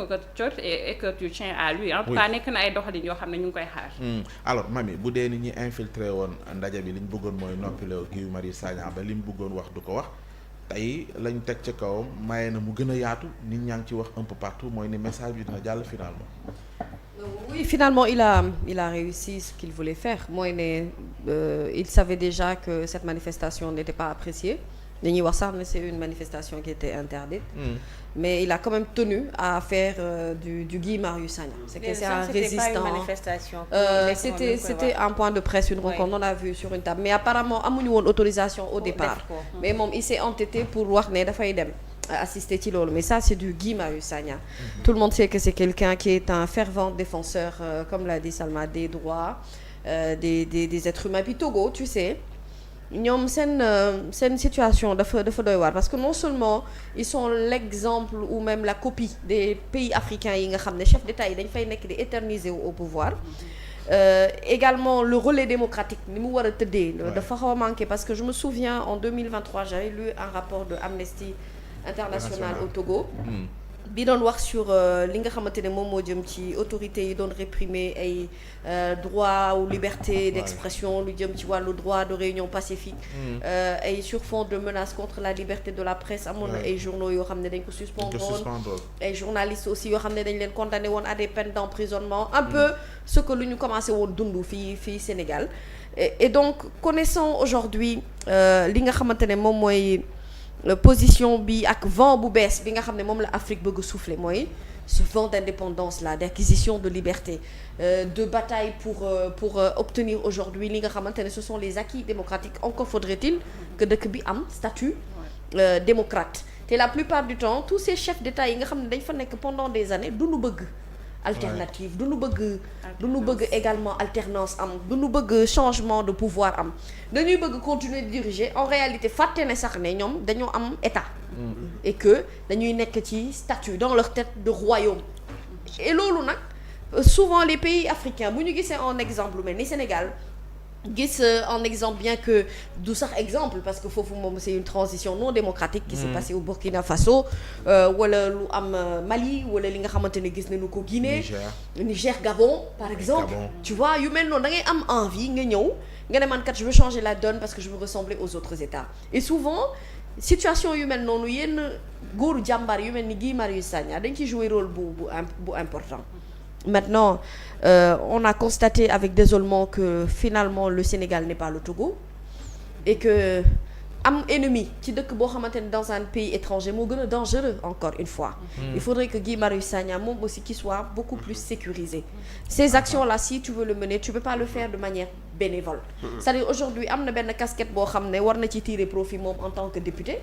et que tu tiens à lui en tout cas nekk na ay doxalin yoo xam ne ñu ngi koy xaar. alors Mamy bu dee ni ñi infiltré woon ndaje bi li ñu bëggoon mooy noppiloo Guy Marius Sagna ba li mu bëggoon wax du ko wax tey lañ teg ci kawam maye na mu gën a yaatu nit ñaa ngi ci wax un peu partout mooy ni message bi dina jàll finalement. Oui, finalement il a réussi ce qu'il voulait faire mooy ne il savait déjà que cette manifestation n'était pas appréciée. li ñuy wax sax ne c'est une manifestation qui était interdite. Mais il a quand même tenu à faire du Guy Marius Sagna. C'est un résistant. Pas une manifestation. C'était un point de presse, une rencontre, on a vu sur une table. Mais apparemment amuñu woon autorisation au départ. Mais moom il s'est entêté pour wax ne dafay dem assister ci loolu. Mais ça c'est du Guy Marius Sagna. Tout le monde sait que c'est quelqu'un qui est un fervent défenseur, comme l'a dit Salma, des droits des êtres humains. Puis Togo, tu sais. ñoom seen situation dafa doy waar parce que non seulement ils sont l'exemple ou même la copie des pays africains yi nga xam ne chef d'État yi dañ fay nekk di éterniser au pouvoir également le relais démocratique ni mu war a tëddee dafa xaw a manqué parce que je me souviens en 2023 j'avais lu un rapport de Amnesty International au Togo bi doon wax sur li nga xamante ne moom moo jëm ci autorités yi doon réprimer ay droit ou liberté d'expression lu jëm ci wàllu droit de réunion pacifique ay sur fond de menaces contre la liberté de la presse amoon na ay journaux yoo xam ne dañ ko suspendre woon ay journalistes aussi yoo xam ne dañ leen condamné woon à des peines d'emprisonnement un peu ce que lu ñu commencé woon dund fii Sénégal et donc connaissant aujourd'hui li nga xamante ne moom mooy position bi ak vent bu bees bi nga xam ne moom la Afrique bëgg a souffler mooy ce vent d'indépendance là d'acquisition de liberté de bataille pour obtenir aujourd'hui li nga xamante ne ce sont les acquis démocratiques encore faudrait-il que dëkk bi am statut démocrate te la plupart du temps tous ces chefs d'État yi nga xam ne dañ fa nekk pendant des années du ñu bëgg alternative du ñu bëgg également alternance am du ñu bëgg changement de pouvoir am dañuy bëgg continuer de diriger en réalité fàtte ne sax ne ñoom dañoo am état et que dañuy nekk ci statut dans leur tête de royaume et loolu nag souvent les pays africains bu ñu gisee en exemple mel ni Sénégal gis en exemple bien que du sax exemple parce que foofu moom c'est une transition non démocratique qui s'est passée au Burkina Faso wala lu am Mali wala li nga xamante ne gis nañu ko Guinée Niger Gabon par exemple tu vois yu mel noonu da ngay am envie nga ñëw nga ne man kat je veux changer la donne parce que je veux ressembler aux autres États et souvent situation yu mel noonu yenn góoru jàmbaar yu mel ni Guy Marius Sagna dañ ci jouer rôle bu important maintenant on a constaté avec désolement que finalement le Sénégal n'est pas le Togo et que am ennemi ci dëkk boo xamante ne dans un pays étranger moo gën a dangereux encore une fois il faudrait que Guy Marius Sagna moom aussi qu'il soit beaucoup plus sécurisé ces actions là si tu veux le mener tu peux pas le faire de manière bénévole c'est-à-dire aujourd'hui am na benn casquette boo xam ne war na ci tirer profit moom en tant que député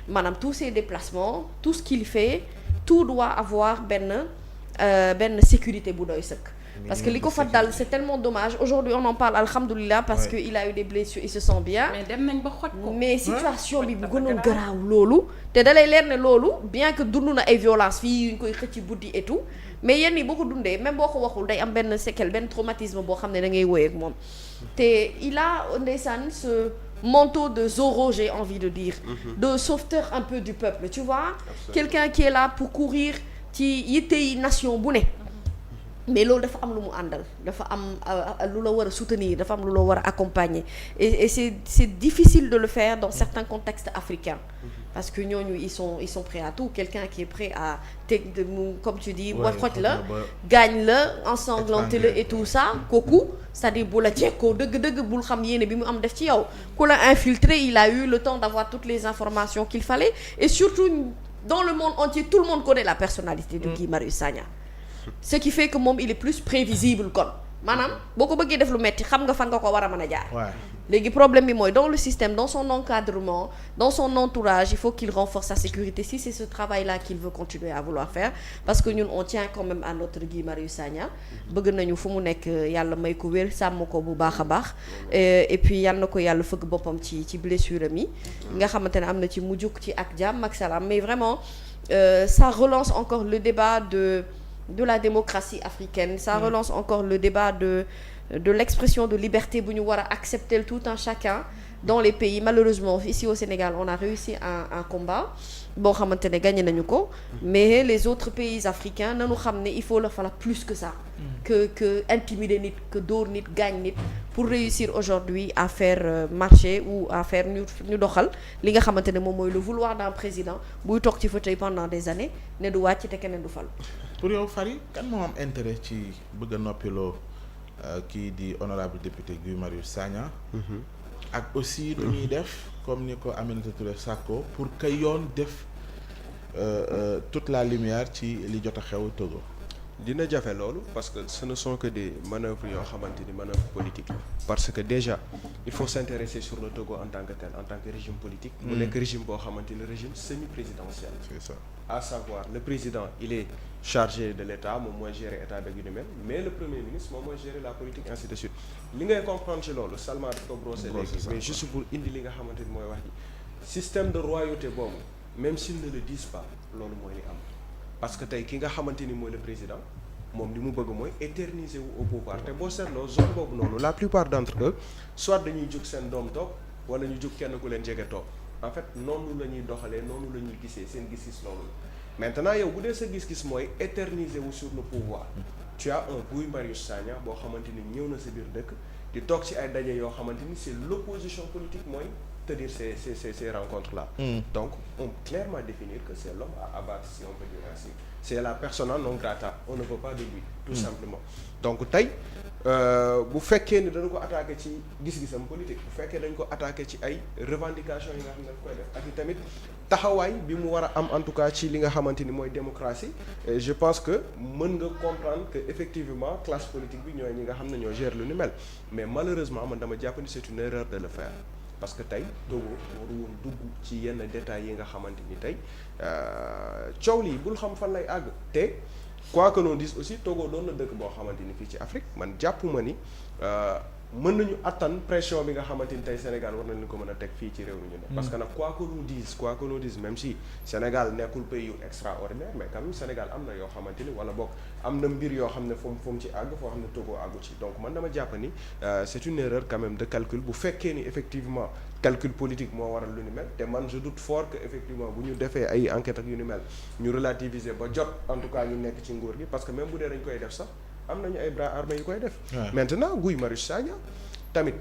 maanaam tous ses déplacements tout ce qu'il fait tout doit avoir benn sécurité bu doy sëkk parce que li ko fa dal c'est tellement dommage aujourd'hui on en parle alhamdoulilah parce que il a eu des blessures il se sent bien mais dem nañ ba xoj ko mais situation bi bu gënoon garaaw loolu te dalay leer ne loolu bien que dund na ay violence fii yuñ koy xëcc buddi et tout mais yenn yi boo ko dundee même boo ko waxul day am benn séquelle benn traumatisme boo xam ne da ngay woy ak moom te il a ndeysaan ce manteau de Zorro j'ai envie de dire de sauveteur un peu du peuple tu vois quelqu'un qui est là pour courir ci yitte yi nation bu ne mais loolu dafa am lu mu àndal dafa am lu la war a soutenir dafa am lu la war a accompagner et c'est difficile de le faire dans certains contextes africains parce que ñooñu ils sont prêts à tout quelqu'un qui est prêt à comme tu dis wa xoj la gaañ la ensanglanté la et tout ça kooku c'est-à-dire bu la jekkoo dëgg-dëgg bul xam yéene bi mu am def ci yow ku la infiltré il a eu le temps d'avoir toutes les informations qu'il fallait et surtout dans le monde entier tout le monde connaît la personnalité de Guy Marius Sagna ce qui fait que moom il est plus prévisible kon maanaam boo ko bëggee def lu metti xam nga fan nga ko war a mën a jaar léegi problème bi mooy dans le système dans son encadrement dans son entourage il faut qu'il renforce sa sécurité si c'est ce travail-là qu'il veut continuer à vouloir faire parce que ñun on tient quand même à notre Guy Marius Sagna bëgg nañu fu mu nekk yàlla may ko wér sàmm ko bu baax a baax et puis yal na ko yàlla fëgg boppam ci blessure am yi nga xamante ne am na ci mu jug ci ak jàmm ak salaam mais vraiment ça relance encore le débat de la démocratie africaine ça relance encore le débat de l'expression de liberté bu ñu war a accepter tout un chacun dans les pays malheureusement ici au Sénégal on a réussi un combat boo xamante ne gagné nañu ko mais les autres pays africains nañu xam ne il faut leur falloir plus que ça que intimider nit que dóor nit gaañ nit pour réussir aujourd'hui à faire marcher ou à faire ñu doxal li nga xamante ne moom mooy le vouloir d'un président buy toog ci fauteuil pendant des années ne du wàcc te keneen du fal. pour yow Fary kan moo am intérêt ci bëgg a noppiloo kii di honorable député Guy Marius Sagna ak aussi lu ñuy def comme ni ko Aminata Touré sàkko pour que yoon def toute la lumière ci li jot a xew Togo. dina jafe loolu parce que ce ne sont que des manœuvres yoo xamante ni manœuvre politique parce que déjà il faut s'intéresser sur le Togo en tant que tel en tant que régime politique mu nekk régime boo xamante ni régime semi-présidentiel. C'est ça. À savoir le président il est chargé de l'État moom mooy gérer état beeg yu ni mel mais le premier ministre moom mooy gérer la politique ainsi de suite li ngay comprendre ci loolu Salma daf ko brosser léegi mais juste pour indi li nga xamante ni mooy wax ji système de royauté boobu même s'ils ne le disent pas loolu mooy li am parce que tey ki nga xamante ni mooy le président moom li mu bëgg mooy éterniser wu au pouvoir te boo seetloo zone boobu noonu la plupart d'entre eux soit dañuy jug seen doom toog wala ñu jug kenn ku leen jege toog en fait noonu la ñuy doxalee noonu la ñuy gisee seen gis-gis loolu maintenant yow bu dee sa gis-gis mooy éterniser wu sur le pouvoir tu as un Guy Marius Sagna boo xamante ni ñëw na sa biir dëkk di toog ci ay daje yoo xamante ni c'est l'opposition politique mooy tenir ces rencontres-là. Donc on peut clairement définir que c'est l'homme à abattre si on peut dire ainsi. C'est la persona non grata on ne veut pas de lui tout simplement. Donc tey bu fekkee ni dañu ko attaqué ci gis-gisam politique bu fekkee dañu ko attaqué ci ay revendications yi nga xam ne daf koy def ak i tamit taxawaay bi mu war a am en tout cas ci li nga xamante ni mooy démocratie et je pense que mën nga comprendre que effectivement classe politique bi ñooy ñi nga xam ne ñoo gère lu ni mel mais malheureusement man dama jàpp ni c'est une erreur de le faire parce que tey Togo waru woon dugg ci yenn détails yi nga xamante ni tey coow lii bul xam fan lay àgg te quoi que l'on dise aussi Togo doon na dëkk boo xamante ni fii ci Afrique man jàppuma ni mën nañu attan pression bi nga xamante ni tey Sénégal war nañu ko mën a teg fii ci réew mi ñu ne parce que nag quoi que l'on dise même si Sénégal nekkul pays yu extraordinaire mais quand même Sénégal am na yoo xamante ni wala boog am na mbir yoo xam ne fu mu ci àgg foo xam ne Togo àggu ci donc man dama jàpp ni c'est une erreur quand même de calcul bu fekkee ni effectivement calcul politique moo waral lu ni mel te man je doute fort que effectivement bu ñu defee ay enquêtes ak yu ni mel ñu relativiser ba jot en tout cas ñu nekk ci nguur gi parce que même bu dee dañ koy def sax am nañu ay bras armés yu koy def. Maintenant Guy Marius Sagna tamit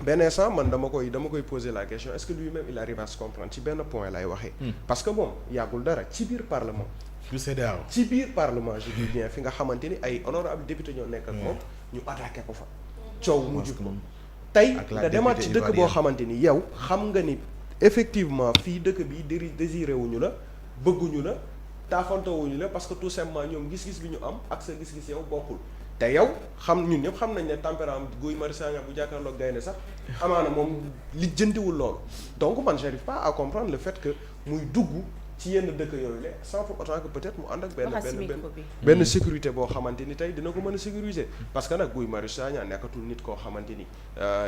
benn instant man dama koy poser la question est-ce que lui-même il arrive à se comprendre ci benn point lay waxee. parce que bon yàggul dara ci biir parlement. bu CEDEAO ci biir parlement je dis bien fi nga xamante ni ay honorable député ñoo nekk ak moom. ñu attaqué ko fa. coow mujj ko tey nga demaat ci dëkk boo xamante ni yow xam nga ni effectivement fii dëkk bi désiré wuñu la bëgguñu la. taafantawuñu la parce que tout simplement ñoom gis-gis bi ñu am ak sa gis-gis yow bokkul te yow ñun ñëpp xam nañ ne tempérament Guy Marius Sagna bu jàkkaarloog gaynde sax amaana moom lijjantiwul loolu donc man j'arrive pas à comprendre le fait que muy dugg ci yenn dëkk yooyu la sans pour autant que peut-être mu ànd ak benn sécurité boo xamante ni tey dina ko mën a sécuriser parce que nag Guy Marius Sagna nekkatul nit koo xamante ni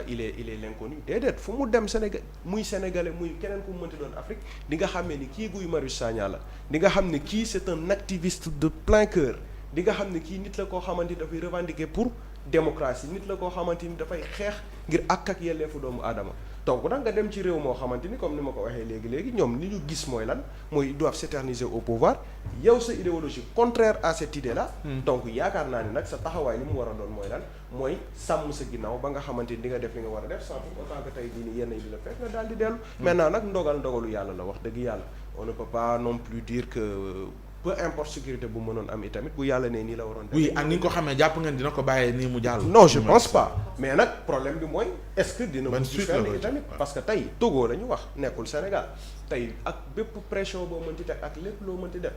il est l'inconnu déedéet fu mu dem Sénégal muy sénégalais muy keneen ku mu mënti doon Afrique di nga xamee ni kii Guy Marius Sagna la di nga xam ne kii c'est un activiste de plein cœur di nga xam ne kii nit la koo xamante ni dafay revendiquer pour démocratie nit la koo xamante ni dafay xeex ngir ak yelleefu doomu aadama donc nag nga dem ci réew moo xamante ni comme ni ma ko waxee léegi ñoom li ñu gis mooy lan mooy ils doivent s'éterniser au pouvoir yow sa idéologie contraire à cette idée là donc yaakaar naa ni nag sa taxawaay li mu war a doon mooy lan mooy sàmm sa ginnaaw ba nga xamante ni di nga def li nga war a def sans pour autant que tey jii nii yenn yi di la fekk nga daal di dellu maintenant nag ndogalu yàlla la wax dëgg yàlla on ne peut pas non plus dire que peu importe sécurité bu mënoon am itamit bu yàlla ne nii la waroon def. oui ak ni nga ko xamee jàpp ngeen dina ko bàyyee nii mu jàll. non je pense pas mais nag problème bi mooy est-ce que dina mujj fenn itamit waaw. parce que tey Togo la ñu wax nekkul Sénégal tey ak bépp pression boo mënti teg ak lépp loo mënti def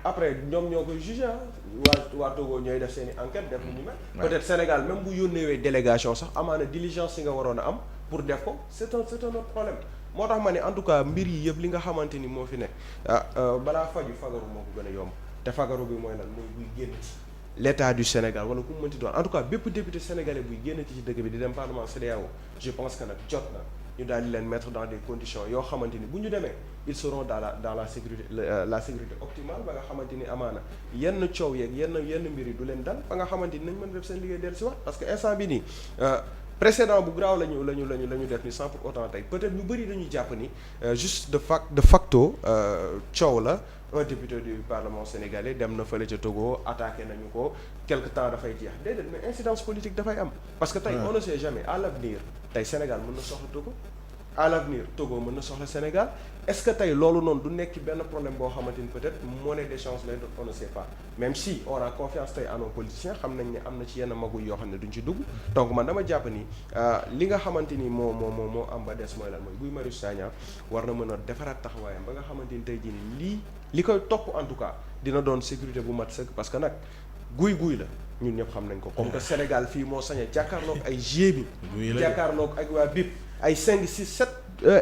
après ñoom ñoo koy juger waa Togo ñooy def seen i enquête def lu ñu mel. peut-être Sénégal même bu yónneewee délégation sax amaana diligence yi nga waroon a am pour def ko c'est un autre problème. moo tax ma ne en tout cas mbir yi yëpp li nga xamante ni moo fi nekk balaa fagaru moo ko gën a yomb te fagaru bi mooy lan mooy buy génn ci l'état du Sénégal wala ku mu mënti doon en tout cas bépp député sénégalais buy génn ci dëkk bi di dem parlement CEDEAO je pense que nag jot na ñu daal di leen mettre dans des conditions yoo xamante ni bu ñu demee ils seront dans la sécurité la sécurité optimale ba nga xamante ni amaana yenn coow yeeg yenn mbir yi du leen dal ba nga xamante ni nañ mën def seen liggéey dellu si waat parce que instant bi nii précédent bu graaw la ñu def ni sans pour autant tey peut-être ñu bëri dañuy jàpp ni juste de facto coow la un député du parlement sénégalais dem na fële ca Togo attaqué nañu ko quelque temps dafay jeex déedéet mais incidence politique dafay am parce que tey on ne sait jamais à l'avenir tey Sénégal mën na soxla Togo à l'avenir Togo mën na soxla Sénégal est-ce que tey loolu noonu du nekk benn problème boo xamante ni peut-être monnaie d'échange lay doon on ne sait pas même si on a confiance tey à nos politiciens xam nañ ne am na ci yenn maguy yoo xam ne duñ ci dugg donc man dama jàpp ni li nga xamante ni moo am ba des mooy lan mooy Guy Marius Sagna war na mën a defaraat taxawaayam ba nga xamante ni tey jii nii li koy topp en tout cas dina doon sécurité bu mat sëkk parce que nag guy la ñun ñëpp xam nañ ko comme que Sénégal fii moo sañ a jàkkaarloog ay GIE bi jàkkaarloog ak waa BIP ay 5 6 7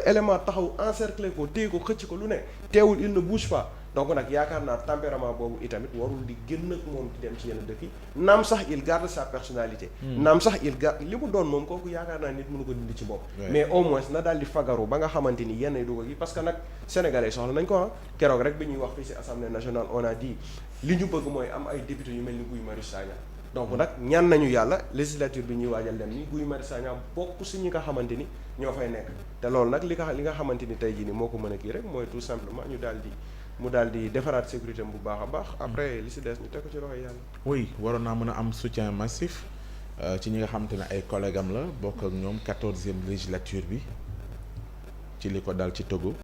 éléments taxaw encercler ko téye ko xëcc ko lu ne teewul il ne bouge pas donc nag yaakaar naa tempérament boobu itamit warul di génn ak moom di dem ci yenn dëkk yi naam sax il garde sa personnalité naam sax il garde li mu doon moom kooku yaakaar naa nit mënu ko dindi ci bopp mais au moins na daal di fagaru ba nga xamante ni yenn dugg gi parce que nag sénégalais soxla nañ ko keroog rek bi ñuy wax fii ci assemblée nationale on a dit li ñu bëgg mooy am ay députés yu mel ni Guy Marius Sagna donc nag ñaan nañu yàlla législature bi ñuy waajal dem ni Guy Marius Sagna bokk ci ñi nga xamante ni ñoo fay nekk te loolu nag li nga xamante ni tey jii ni moo ko mën a kii rek mooy tout simplement mu daal di defaraat sécurité bu baax a baax après li ci des ñu teg ko ci loxo yàlla. oui waroon naa mën a am soutien massif ci ñi nga xamante ne ay collègues am la bokk ak ñoom 14e législature bi ci li ko dal ci Togo.